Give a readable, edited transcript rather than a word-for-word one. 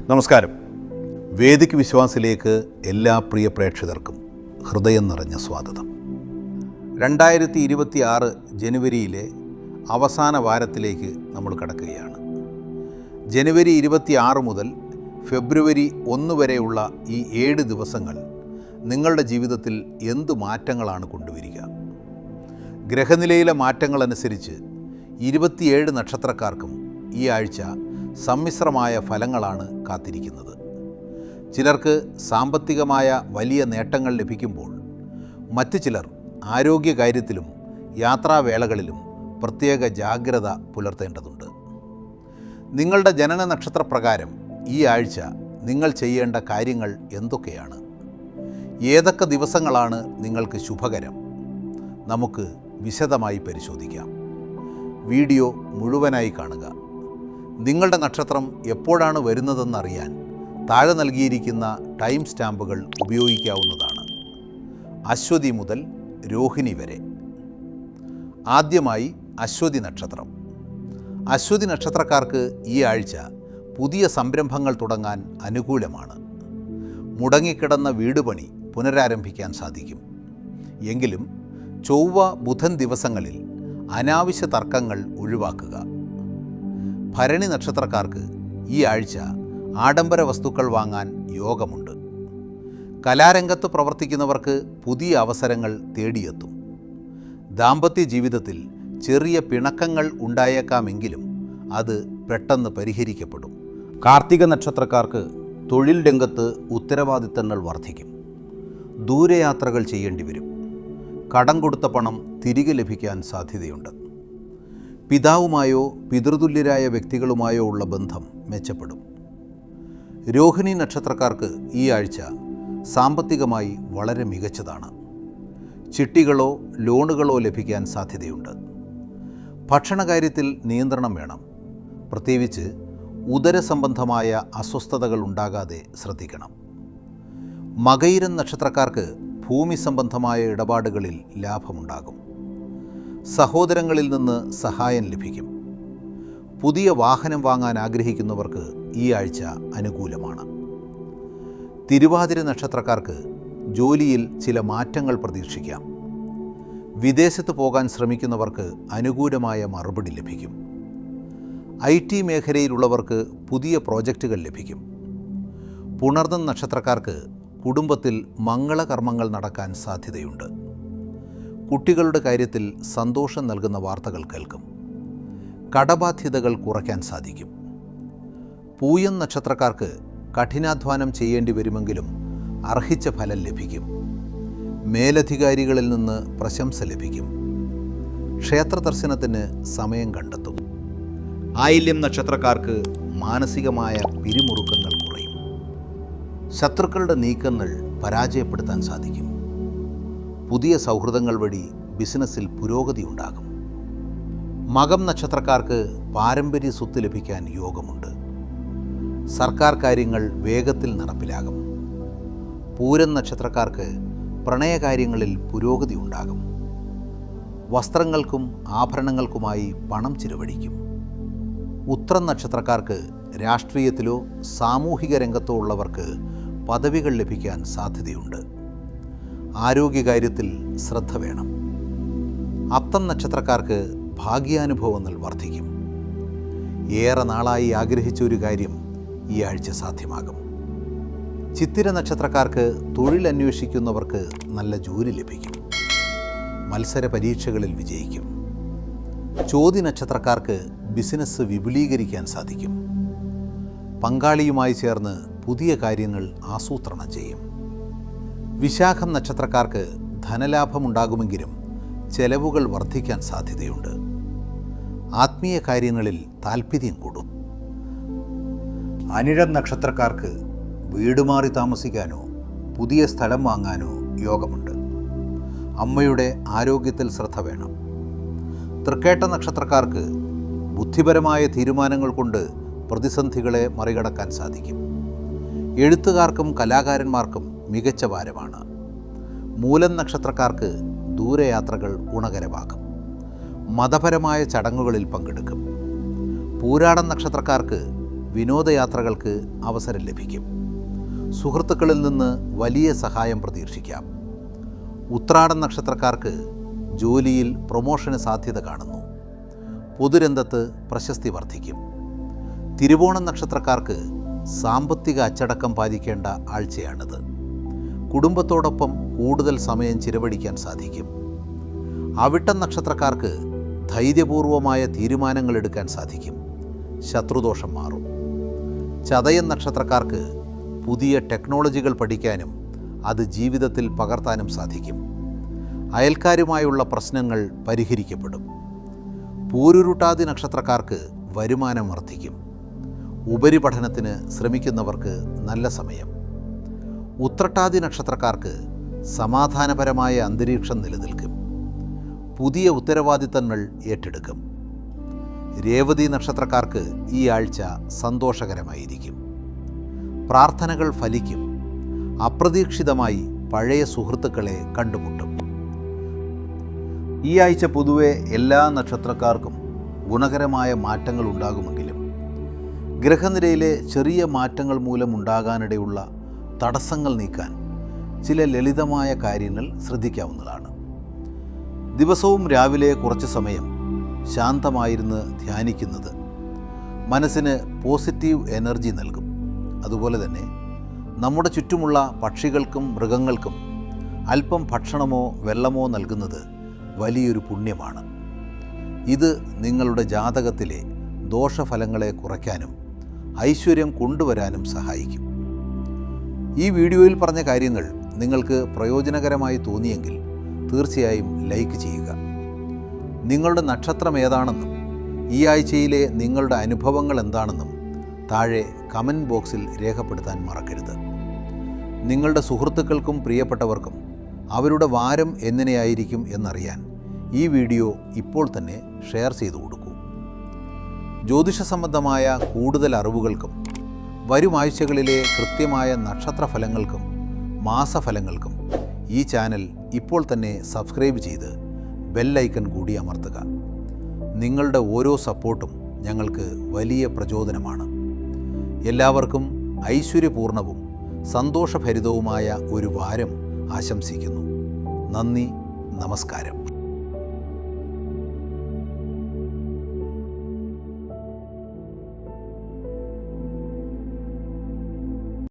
നമസ്കാരം. വേദിക് വിശ്വാസിലേക്ക് എല്ലാ പ്രിയ പ്രേക്ഷകർക്കും ഹൃദയം നിറഞ്ഞ സ്വാഗതം. 2026 ജനുവരിയിലെ അവസാന വാരത്തിലേക്ക് നമ്മൾ കടക്കുകയാണ്. ജനുവരി 26 മുതൽ ഫെബ്രുവരി 1 വരെയുള്ള ഈ 7 ദിവസങ്ങൾ നിങ്ങളുടെ ജീവിതത്തിൽ എന്ത് മാറ്റങ്ങളാണ് കൊണ്ടുവരിക? ഗ്രഹനിലയിലെ മാറ്റങ്ങളനുസരിച്ച് 27 നക്ഷത്രക്കാർക്കും ഈ ആഴ്ച സമ്മിശ്രമായ ഫലങ്ങളാണ് കാത്തിരിക്കുന്നത്. ചിലർക്ക് സാമ്പത്തികമായ വലിയ നേട്ടങ്ങൾ ലഭിക്കുമ്പോൾ മറ്റു ചിലർ ആരോഗ്യകാര്യത്തിലും യാത്രാവേളകളിലും പ്രത്യേക ജാഗ്രത പുലർത്തേണ്ടതുണ്ട്. നിങ്ങളുടെ ജനന നക്ഷത്രപ്രകാരം ഈ ആഴ്ച നിങ്ങൾ ചെയ്യേണ്ട കാര്യങ്ങൾ എന്തൊക്കെയാണ്? ഏതൊക്കെ ദിവസങ്ങളാണ് നിങ്ങൾക്ക് ശുഭകരം? നമുക്ക് വിശദമായി പരിശോധിക്കാം. വീഡിയോ മുഴുവനായി കാണുക. നിങ്ങളുടെ നക്ഷത്രം എപ്പോഴാണ് വരുന്നതെന്നറിയാൻ താഴെ നൽകിയിരിക്കുന്ന ടൈം സ്റ്റാമ്പുകൾ ഉപയോഗിക്കാവുന്നതാണ്. അശ്വതി മുതൽ രോഹിണി വരെ. ആദ്യമായി അശ്വതി നക്ഷത്രം. അശ്വതി നക്ഷത്രക്കാർക്ക് ഈ ആഴ്ച പുതിയ സംരംഭങ്ങൾ തുടങ്ങാൻ അനുകൂലമാണ്. മുടങ്ങിക്കിടന്ന വീട് പണി പുനരാരംഭിക്കാൻ സാധിക്കും. എങ്കിലും ചൊവ്വ ബുധൻ ദിവസങ്ങളിൽ അനാവശ്യ തർക്കങ്ങൾ ഒഴിവാക്കുക. ഭരണി നക്ഷത്രക്കാർക്ക് ഈ ആഴ്ച ആഡംബര വസ്തുക്കൾ വാങ്ങാൻ യോഗമുണ്ട്. കലാരംഗത്ത് പ്രവർത്തിക്കുന്നവർക്ക് പുതിയ അവസരങ്ങൾ തേടിയെത്തും. ദാമ്പത്യ ജീവിതത്തിൽ ചെറിയ പിണക്കങ്ങൾ ഉണ്ടായേക്കാമെങ്കിലും അത് പെട്ടെന്ന് പരിഹരിക്കപ്പെടും. കാർത്തിക നക്ഷത്രക്കാർക്ക് തൊഴിൽ രംഗത്ത് ഉത്തരവാദിത്തങ്ങൾ വർദ്ധിക്കും. ദൂരയാത്രകൾ ചെയ്യേണ്ടി വരും. കടം കൊടുത്ത പണം തിരികെ ലഭിക്കാൻ സാധ്യതയുണ്ട്. പിതാവുമായോ പിതൃതുല്യരായ വ്യക്തികളുമായോ ഉള്ള ബന്ധം മെച്ചപ്പെടും. രോഹിണി നക്ഷത്രക്കാർക്ക് ഈ ആഴ്ച സാമ്പത്തികമായി വളരെ മികച്ചതാണ്. ചിട്ടികളോ ലോണുകളോ ലഭിക്കാൻ സാധ്യതയുണ്ട്. ഭക്ഷണകാര്യത്തിൽ നിയന്ത്രണം വേണം. പ്രത്യേകിച്ച് ഉദരസംബന്ധമായ അസ്വസ്ഥതകൾ ഉണ്ടാകാതെ ശ്രദ്ധിക്കണം. മകയിരം നക്ഷത്രക്കാർക്ക് ഭൂമി സംബന്ധമായ ഇടപാടുകളിൽ ലാഭമുണ്ടാകും. സഹോദരങ്ങളിൽ നിന്ന് സഹായം ലഭിക്കും. പുതിയ വാഹനം വാങ്ങാൻ ആഗ്രഹിക്കുന്നവർക്ക് ഈ ആഴ്ച അനുകൂലമാണ്. തിരുവാതിര നക്ഷത്രക്കാർക്ക് ജോലിയിൽ ചില മാറ്റങ്ങൾ പ്രതീക്ഷിക്കാം. വിദേശത്ത് പോകാൻ ശ്രമിക്കുന്നവർക്ക് അനുകൂലമായ മറുപടി ലഭിക്കും. IT മേഖലയിലുള്ളവർക്ക് പുതിയ പ്രോജക്റ്റുകൾ ലഭിക്കും. പുണർന്നം നക്ഷത്രക്കാർക്ക് കുടുംബത്തിൽ മംഗളകർമ്മങ്ങൾ നടക്കാൻ സാധ്യതയുണ്ട്. കുട്ടികളുടെ കാര്യത്തിൽ സന്തോഷം നൽകുന്ന വാർത്തകൾ കേൾക്കും. കടബാധ്യതകൾ കുറയ്ക്കാൻ സാധിക്കും. പൂയം നക്ഷത്രക്കാർക്ക് കഠിനാധ്വാനം ചെയ്യേണ്ടി വരുമെങ്കിലും അർഹിച്ച ഫലം ലഭിക്കും. മേലധികാരികളിൽ നിന്ന് പ്രശംസ ലഭിക്കും. ക്ഷേത്ര ദർശനത്തിന് സമയം കണ്ടെത്തും. ആയില്യം നക്ഷത്രക്കാർക്ക് മാനസികമായ പിരിമുറുക്കങ്ങൾ കുറയും. ശത്രുക്കളുടെ നീക്കങ്ങൾ പരാജയപ്പെടുത്താൻ സാധിക്കും. പുതിയ സൗഹൃദങ്ങൾ വഴി ബിസിനസ്സിൽ പുരോഗതി ഉണ്ടാകും. മകം നക്ഷത്രക്കാർക്ക് പാരമ്പര്യ സ്വത്ത് ലഭിക്കാൻ യോഗമുണ്ട്. സർക്കാർ കാര്യങ്ങൾ വേഗത്തിൽ നടപ്പിലാകും. പൂരം നക്ഷത്രക്കാർക്ക് പ്രണയകാര്യങ്ങളിൽ പുരോഗതി ഉണ്ടാകും. വസ്ത്രങ്ങൾക്കും ആഭരണങ്ങൾക്കുമായി പണം ചിലവഴിക്കും. ഉത്രം നക്ഷത്രക്കാർക്ക് രാഷ്ട്രീയത്തിലോ സാമൂഹിക രംഗത്തോ ഉള്ളവർക്ക് പദവികൾ ലഭിക്കാൻ സാധ്യതയുണ്ട്. ആരോഗ്യകാര്യത്തിൽ ശ്രദ്ധ വേണം. അത്തം നക്ഷത്രക്കാർക്ക് ഭാഗ്യാനുഭവങ്ങൾ വർദ്ധിക്കും. ഏറെ നാളായി ആഗ്രഹിച്ച ഒരു കാര്യം ഈ ആഴ്ച സാധ്യമാകും. ചിത്തിര നക്ഷത്രക്കാർക്ക് തൊഴിൽ അന്വേഷിക്കുന്നവർക്ക് നല്ല ജോലി ലഭിക്കും. മത്സര പരീക്ഷകളിൽ വിജയിക്കും. ചോതി നക്ഷത്രക്കാർക്ക് ബിസിനസ് വിപുലീകരിക്കാൻ സാധിക്കും. പങ്കാളിയുമായി ചേർന്ന് പുതിയ കാര്യങ്ങൾ ആസൂത്രണം ചെയ്യും. വിശാഖം നക്ഷത്രക്കാർക്ക് ധനലാഭമുണ്ടാകുമെങ്കിലും ചെലവുകൾ വർദ്ധിക്കാൻ സാധ്യതയുണ്ട്. ആത്മീയ കാര്യങ്ങളിൽ താൽപ്പര്യം കൂടും. അനിഴം നക്ഷത്രക്കാർക്ക് വീട് മാറി താമസിക്കാനോ പുതിയ സ്ഥലം വാങ്ങാനോ യോഗമുണ്ട്. അമ്മയുടെ ആരോഗ്യത്തിൽ ശ്രദ്ധ വേണം. തൃക്കേട്ട നക്ഷത്രക്കാർക്ക് ബുദ്ധിപരമായ തീരുമാനങ്ങൾ കൊണ്ട് പ്രതിസന്ധികളെ മറികടക്കാൻ സാധിക്കും. എഴുത്തുകാർക്കും കലാകാരന്മാർക്കും മികച്ച വാരമാണ്. മൂലം നക്ഷത്രക്കാർക്ക് ദൂരയാത്രകൾ ഗുണകരമാകും. മതപരമായ ചടങ്ങുകളിൽ പങ്കെടുക്കും. പൂരാടം നക്ഷത്രക്കാർക്ക് വിനോദയാത്രകൾക്ക് അവസരം ലഭിക്കും. സുഹൃത്തുക്കളിൽ നിന്ന് വലിയ സഹായം പ്രതീക്ഷിക്കാം. ഉത്രാടം നക്ഷത്രക്കാർക്ക് ജോലിയിൽ പ്രൊമോഷന് സാധ്യത കാണുന്നു. പൊതുരംഗത്ത് പ്രശസ്തി വർദ്ധിക്കും. തിരുവോണം നക്ഷത്രക്കാർക്ക് സാമ്പത്തിക അച്ചടക്കം പാലിക്കേണ്ട ആഴ്ചയാണിത്. കുടുംബത്തോടൊപ്പം കൂടുതൽ സമയം ചിലവഴിക്കാൻ സാധിക്കും. അവിട്ടം നക്ഷത്രക്കാർക്ക് ധൈര്യപൂർവമായ തീരുമാനങ്ങൾ എടുക്കാൻ സാധിക്കും. ശത്രുദോഷം മാറും. ചതയം നക്ഷത്രക്കാർക്ക് പുതിയ ടെക്നോളജികൾ പഠിക്കാനും അത് ജീവിതത്തിൽ പകർത്താനും സാധിക്കും. അയൽക്കാരുമായുള്ള പ്രശ്നങ്ങൾ പരിഹരിക്കപ്പെടും. പൂരുരുട്ടാതി നക്ഷത്രക്കാർക്ക് വരുമാനം വർദ്ധിക്കും. ഉപരിപഠനത്തിന് ശ്രമിക്കുന്നവർക്ക് നല്ല സമയം. ഉത്രട്ടാതി നക്ഷത്രക്കാർക്ക് സമാധാനപരമായ അന്തരീക്ഷം നിലനിൽക്കും. പുതിയ ഉത്തരവാദിത്തങ്ങൾ ഏറ്റെടുക്കും. രേവതി നക്ഷത്രക്കാർക്ക് ഈ ആഴ്ച സന്തോഷകരമായിരിക്കും. പ്രാർത്ഥനകൾ ഫലിക്കും. അപ്രതീക്ഷിതമായി പഴയ സുഹൃത്തുക്കളെ കണ്ടുമുട്ടും. ഈ ആഴ്ച പൊതുവെ എല്ലാ നക്ഷത്രക്കാർക്കും ഗുണകരമായ മാറ്റങ്ങൾ ഉണ്ടാകുമെങ്കിലും ഗ്രഹനിരയിലെ ചെറിയ മാറ്റങ്ങൾ മൂലമുണ്ടാകാനിടയുള്ള തടസ്സങ്ങൾ നീക്കാൻ ചില ലളിതമായ കാര്യങ്ങൾ ശ്രദ്ധിക്കാവുന്നതാണ്. ദിവസവും രാവിലെ കുറച്ച് സമയം ശാന്തമായിരുന്ന് ധ്യാനിക്കുന്നത് മനസ്സിന് പോസിറ്റീവ് എനർജി നൽകും. അതുപോലെ തന്നെ നമ്മുടെ ചുറ്റുമുള്ള പക്ഷികൾക്കും മൃഗങ്ങൾക്കും അല്പം ഭക്ഷണമോ വെള്ളമോ നൽകുന്നത് വലിയൊരു പുണ്യമാണ്. ഇത് നിങ്ങളുടെ ജാതകത്തിലെ ദോഷഫലങ്ങളെ കുറയ്ക്കാനും ഐശ്വര്യം കൊണ്ടുവരാനും സഹായിക്കും. ഈ വീഡിയോയിൽ പറഞ്ഞ കാര്യങ്ങൾ നിങ്ങൾക്ക് പ്രയോജനകരമായി തോന്നിയെങ്കിൽ തീർച്ചയായും ലൈക്ക് ചെയ്യുക. നിങ്ങളുടെ നക്ഷത്രം ഏതാണെന്നും ഈ ആഴ്ചയിലെ നിങ്ങളുടെ അനുഭവങ്ങൾ എന്താണെന്നും താഴെ കമൻറ്റ് ബോക്സിൽ രേഖപ്പെടുത്താൻ മറക്കരുത്. നിങ്ങളുടെ സുഹൃത്തുക്കൾക്കും പ്രിയപ്പെട്ടവർക്കും അവരുടെ വാരം എങ്ങനെയായിരിക്കും എന്നറിയാൻ ഈ വീഡിയോ ഇപ്പോൾ തന്നെ ഷെയർ ചെയ്തു കൊടുക്കൂ. ജ്യോതിഷ സംബന്ധമായ കൂടുതൽ അറിവുകൾക്കും വരും ആഴ്ചകളിലെ കൃത്യമായ നക്ഷത്രഫലങ്ങൾക്കും മാസഫലങ്ങൾക്കും ഈ ചാനൽ ഇപ്പോൾ തന്നെ സബ്സ്ക്രൈബ് ചെയ്ത് ബെൽ ഐക്കൺ കൂടി അമർത്തുക. നിങ്ങളുടെ ഓരോ സപ്പോർട്ടും ഞങ്ങൾക്ക് വലിയ പ്രചോദനമാണ്. എല്ലാവർക്കും ഐശ്വര്യപൂർണവും സന്തോഷഭരിതവുമായ ഒരു വാരം ആശംസിക്കുന്നു. നന്ദി, നമസ്കാരം.